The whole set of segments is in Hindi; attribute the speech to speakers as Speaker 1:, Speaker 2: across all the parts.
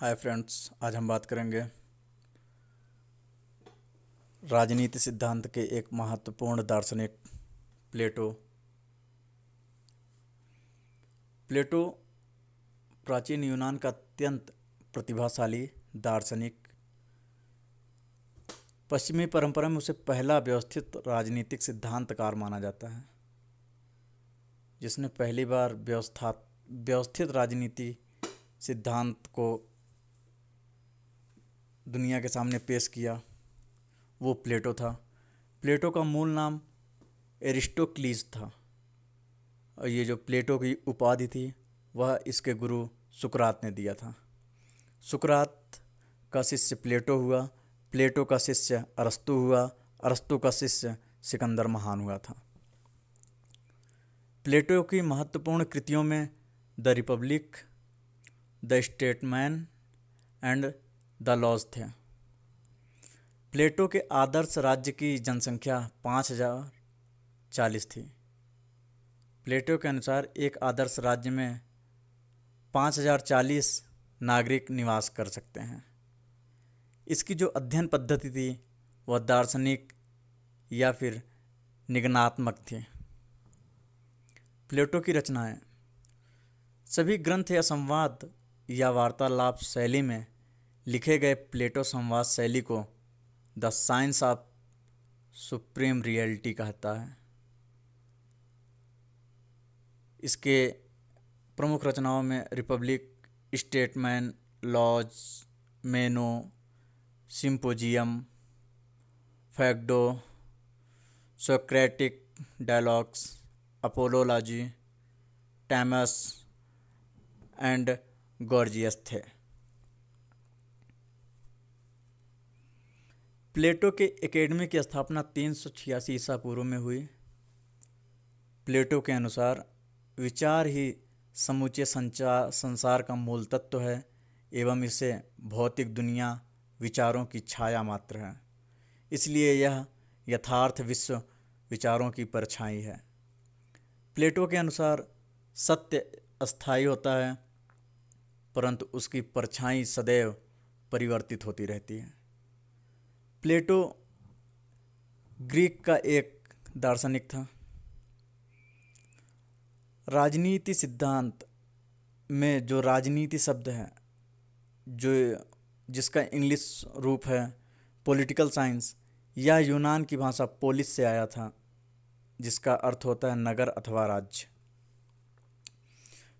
Speaker 1: हाय फ्रेंड्स, आज हम बात करेंगे राजनीति सिद्धांत के एक महत्वपूर्ण दार्शनिक प्लेटो। प्लेटो प्राचीन यूनान का अत्यंत प्रतिभाशाली दार्शनिक, पश्चिमी परंपरा में उसे पहला व्यवस्थित राजनीतिक सिद्धांतकार माना जाता है, जिसने पहली बार व्यवस्थित राजनीति सिद्धांत को दुनिया के सामने पेश किया। वो प्लेटो था। प्लेटो का मूल नाम एरिस्टोक्लीज था और ये जो प्लेटो की उपाधि थी वह इसके गुरु सुकरात ने दिया था। सुकरात का शिष्य प्लेटो हुआ, प्लेटो का शिष्य अरस्तु हुआ, अरस्तु का शिष्य सिकंदर महान हुआ था। प्लेटो की महत्वपूर्ण कृतियों में the republic, the statesman and the laws थे। प्लेटो के आदर्श राज्य की जनसंख्या 5040 थी। प्लेटो के अनुसार एक आदर्श राज्य में 5040 नागरिक निवास कर सकते हैं। इसकी जो अध्ययन पद्धति थी वह दार्शनिक या फिर निगनात्मक थी। प्लेटो की रचनाएं सभी ग्रंथ या संवाद या वार्तालाप शैली में लिखे गए प्लेटो संवाद शैली को the science of supreme reality कहता है। इसके प्रमुख रचनाओं में Republic, Statesman, Laws, Meno, Symposium, Phaedo, Socratic dialogues, Apology, Timaeus and Gorgias थे। प्लेटो के एकेडमी की स्थापना 386 ईसा पूर्व में हुई। प्लेटो के अनुसार विचार ही समूचे संसार का मूल तत्व है एवं इसे भौतिक दुनिया विचारों की छाया मात्र है। इसलिए यह यथार्थ विश्व विचारों की परछाई है। प्लेटो के अनुसार सत्य अस्थायी होता है, परंतु उसकी परछाई सदैव परिवर्तित होती रहती है। प्लेटो ग्रीक का एक दार्शनिक था। राजनीति सिद्धांत में जो राजनीति शब्द है, जो जिसका इंग्लिश रूप है पॉलिटिकल साइंस, यह यूनान की भाषा पोलिस से आया था, जिसका अर्थ होता है नगर अथवा राज्य।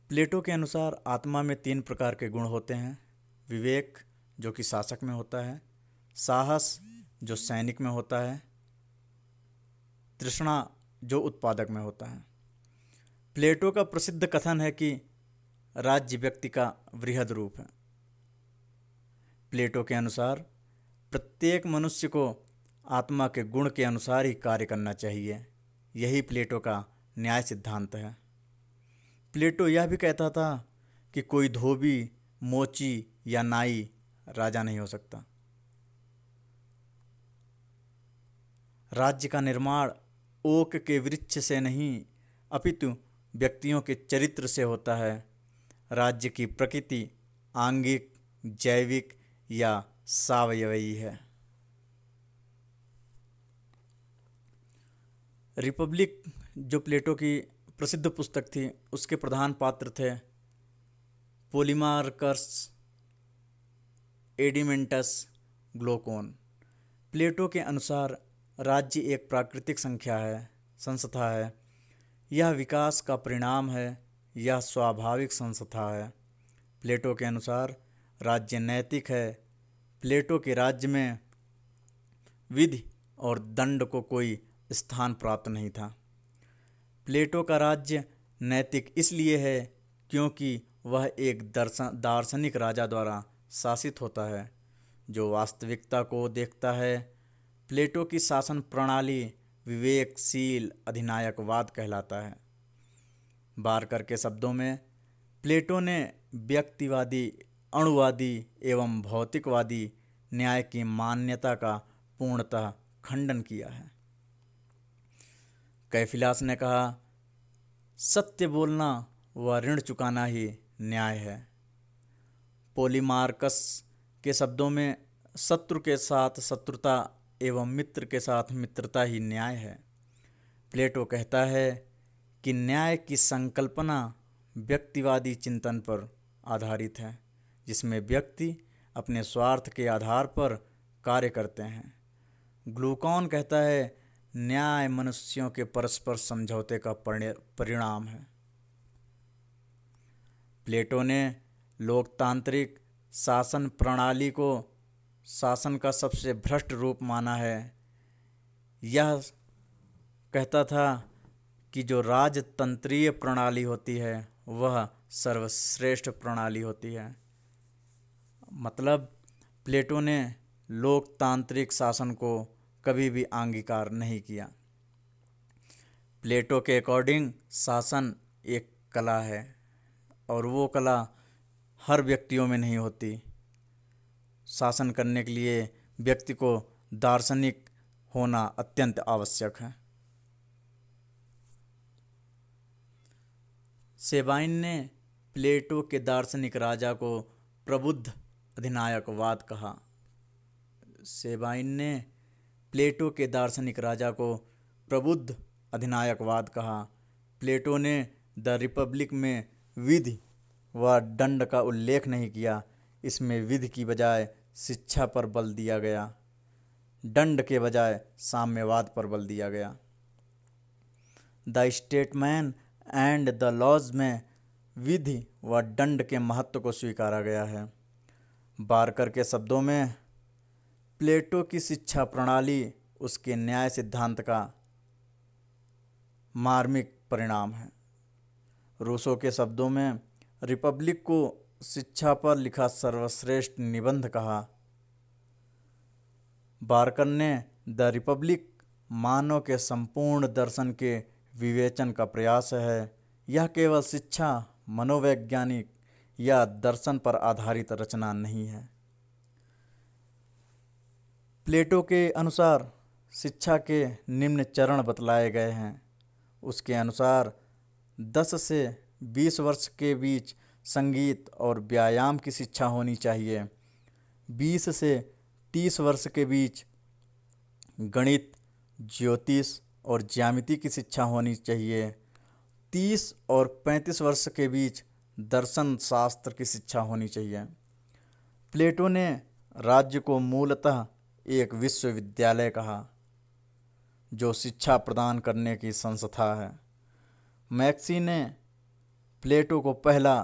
Speaker 1: प्लेटो के अनुसार आत्मा में 3 प्रकार के गुण होते हैं: विवेक जो कि शासक में होता है, साहस जो सैनिक में होता है, तृष्णा जो उत्पादक में होता है। प्लेटो का प्रसिद्ध कथन है कि राज्य व्यक्ति का वृहद रूप है। प्लेटो के अनुसार प्रत्येक मनुष्य को आत्मा के गुण के अनुसार ही कार्य करना चाहिए। यही प्लेटो का न्याय सिद्धांत है। प्लेटो यह भी कहता था कि कोई धोबी, मोची या नाई राजा नहीं हो सकता। राज्य का निर्माण ओक के वृक्ष से नहीं अपितु व्यक्तियों के चरित्र से होता है। राज्य की प्रकृति आंगिक, जैविक या सावयवी है। रिपब्लिक जो प्लेटो की प्रसिद्ध पुस्तक थी, उसके प्रधान पात्र थे पोलीमार्कस, एडिमेंटस, ग्लूकोन। प्लेटो के अनुसार राज्य एक प्राकृतिक संस्था है। यह विकास का परिणाम है। यह स्वाभाविक संस्था है। प्लेटो के अनुसार राज्य नैतिक है। प्लेटो के राज्य में विधि और दंड को कोई स्थान प्राप्त नहीं था। प्लेटो का राज्य नैतिक इसलिए है क्योंकि वह एक दार्शनिक राजा द्वारा शासित होता है जो वास्तविकता को देखता है। प्लेटो की शासन प्रणाली विवेकशील अधिनायकवाद कहलाता है। बारकर के शब्दों में प्लेटो ने व्यक्तिवादी, अणुवादी एवं भौतिकवादी न्याय की मान्यता का पूर्णतः खंडन किया है। कैफिलास ने कहा, सत्य बोलना व ऋण चुकाना ही न्याय है। पोलीमार्कस के शब्दों में शत्रु के साथ शत्रुता एवं मित्र के साथ मित्रता ही न्याय है। प्लेटो कहता है कि न्याय की संकल्पना व्यक्तिवादी चिंतन पर आधारित है, जिसमें व्यक्ति अपने स्वार्थ के आधार पर कार्य करते हैं। ग्लूकॉन कहता है न्याय मनुष्यों के परस्पर समझौते का परिणाम है। प्लेटो ने लोकतांत्रिक शासन प्रणाली को शासन का सबसे भ्रष्ट रूप माना है। यह कहता था कि जो राजतंत्रीय प्रणाली होती है वह सर्वश्रेष्ठ प्रणाली होती है। मतलब प्लेटो ने लोकतांत्रिक शासन को कभी भी अंगीकार नहीं किया। प्लेटो के अकॉर्डिंग शासन एक कला है और वो कला हर व्यक्तियों में नहीं होती। शासन करने के लिए व्यक्ति को दार्शनिक होना अत्यंत आवश्यक है। सेबाइन ने प्लेटो के दार्शनिक राजा को प्रबुद्ध अधिनायकवाद कहा। सेबाइन ने प्लेटो के दार्शनिक राजा को प्रबुद्ध अधिनायकवाद कहा। प्लेटो ने द रिपब्लिक में विधि व दंड का उल्लेख नहीं किया। इसमें विधि की बजाय शिक्षा पर बल दिया गया, दंड के बजाय साम्यवाद पर बल दिया गया। The statesman and the laws में विधि व दंड के महत्व को स्वीकारा गया है। बार्कर के शब्दों में प्लेटो की शिक्षा प्रणाली उसके न्याय सिद्धांत का मार्मिक परिणाम है। रूसो के शब्दों में रिपब्लिक को शिक्षा पर लिखा सर्वश्रेष्ठ निबंध कहा। बार्कर ने द रिपब्लिक मानव के संपूर्ण दर्शन के विवेचन का प्रयास है। यह केवल शिक्षा, मनोवैज्ञानिक या दर्शन पर आधारित रचना नहीं है। प्लेटो के अनुसार शिक्षा के निम्न चरण बतलाए गए हैं। उसके अनुसार 10 से 20 वर्ष के बीच संगीत और व्यायाम की शिक्षा होनी चाहिए। 20 से 30 वर्ष के बीच गणित, ज्योतिष और ज्यामिति की शिक्षा होनी चाहिए। 30 और 35 वर्ष के बीच दर्शन शास्त्र की शिक्षा होनी चाहिए। प्लेटो ने राज्य को मूलतः एक विश्वविद्यालय कहा, जो शिक्षा प्रदान करने की संस्था है। मैक्सी ने प्लेटो को पहला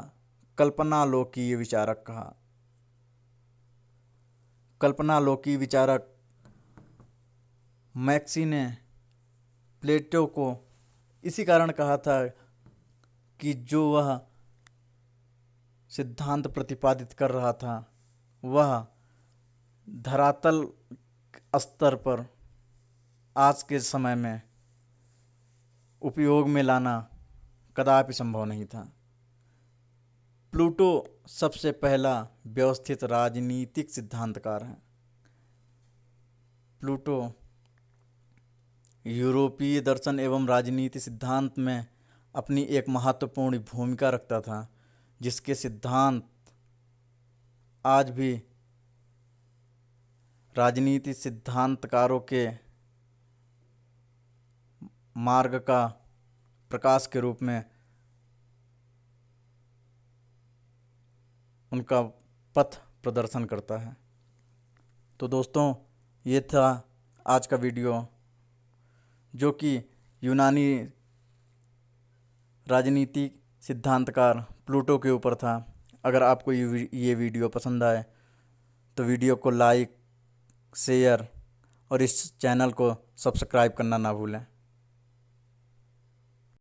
Speaker 1: कल्पनालोकीय विचारक कहा। कल्पनालोकीय विचारक मैक्सी ने प्लेटो को इसी कारण कहा था कि जो वह सिद्धांत प्रतिपादित कर रहा था वह धरातल स्तर पर आज के समय में उपयोग में लाना कदापि संभव नहीं था। प्लूटो सबसे पहला व्यवस्थित राजनीतिक सिद्धांतकार है। प्लूटो यूरोपीय दर्शन एवं राजनीति सिद्धांत में अपनी एक महत्वपूर्ण भूमिका रखता था, जिसके सिद्धांत आज भी राजनीति सिद्धांतकारों के मार्ग का प्रकाश के रूप में उनका पथ प्रदर्शन करता है। तो दोस्तों, ये था आज का वीडियो, जो कि यूनानी राजनीति सिद्धांतकार प्लूटो के ऊपर था। अगर आपको ये वीडियो पसंद आए तो वीडियो को लाइक, शेयर और इस चैनल को सब्सक्राइब करना ना भूलें।